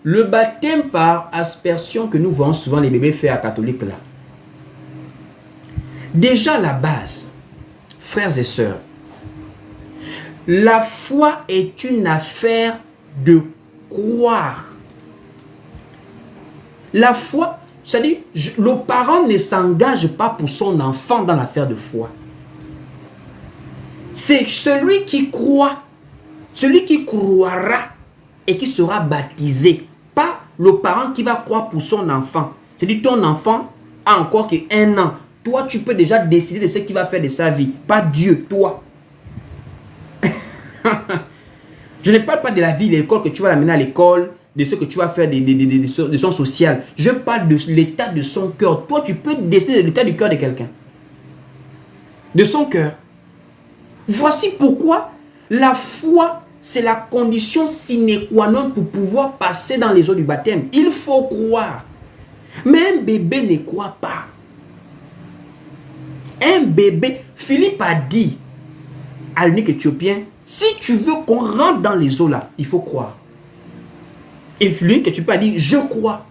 Le baptême par aspersion que nous voyons souvent les bébés faire à catholique là. Déjà la base, frères et sœurs, la foi est une affaire de croire. La foi, c'est-à-dire, le parent ne s'engage pas pour son enfant dans l'affaire de foi. C'est celui qui croit, celui qui croira et qui sera baptisé. Pas le parent qui va croire pour son enfant. C'est-à-dire, ton enfant a encore qu'un an. Toi, tu peux déjà décider de ce qu'il va faire de sa vie. Pas Dieu, toi. Je ne parle pas de la vie, de l'école que tu vas l'amener à l'école, de ce que tu vas faire de son social. Je parle de l'état de son cœur. Toi, tu peux décider de l'état du cœur de quelqu'un. De son cœur. Voici pourquoi la foi, c'est la condition sine qua non pour pouvoir passer dans les eaux du baptême. Il faut croire. Mais un bébé ne croit pas. Un bébé, Philippe a dit à l'unique Éthiopien, si tu veux qu'on rentre dans les eaux là, il faut croire. Et l'unique Éthiopien a dit, je crois.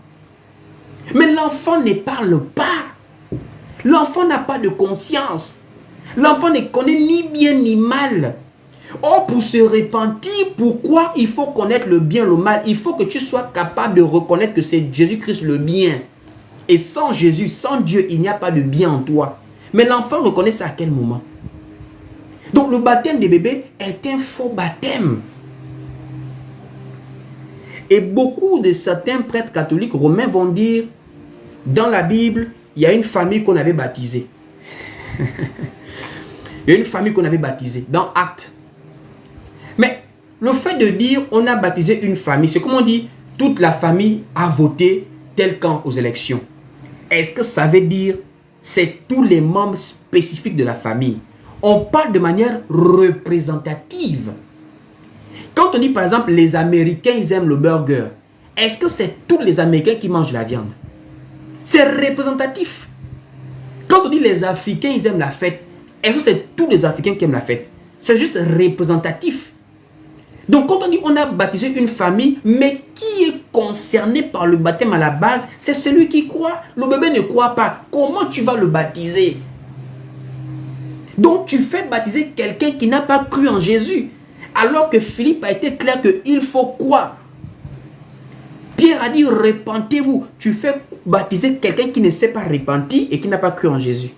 Mais l'enfant ne parle pas. L'enfant n'a pas de conscience. L'enfant ne connaît ni bien ni mal. Or, pour se repentir, pourquoi il faut connaître le bien, le mal? Il faut que tu sois capable de reconnaître que c'est Jésus-Christ le bien. Et sans Jésus, sans Dieu, il n'y a pas de bien en toi. Mais l'enfant reconnaît ça à quel moment? Donc le baptême des bébés est un faux baptême. Et beaucoup de certains prêtres catholiques romains vont dire, dans la Bible, il y a une famille qu'on avait baptisée. Il y a une famille qu'on avait baptisée dans Actes. Mais le fait de dire on a baptisé une famille, c'est comme on dit, toute la famille a voté tel camp aux élections. Est-ce que ça veut dire c'est tous les membres spécifiques de la famille? On parle de manière représentative. Quand on dit par exemple les Américains ils aiment le burger, est-ce que c'est tous les Américains qui mangent la viande? C'est représentatif. Quand on dit les Africains ils aiment la fête, est-ce que c'est tous les Africains qui aiment la fête? C'est juste représentatif. Donc quand on dit on a baptisé une famille, mais qui est concerné par le baptême à la base? C'est celui qui croit. Le bébé ne croit pas. Comment tu vas le baptiser? Donc tu fais baptiser quelqu'un qui n'a pas cru en Jésus. Alors que Philippe a été clair qu'il faut croire. Pierre a dit repentez-vous. Tu fais baptiser quelqu'un qui ne s'est pas repenti et qui n'a pas cru en Jésus.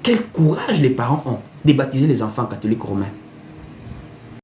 Quel courage les parents ont de baptiser les enfants catholiques romains.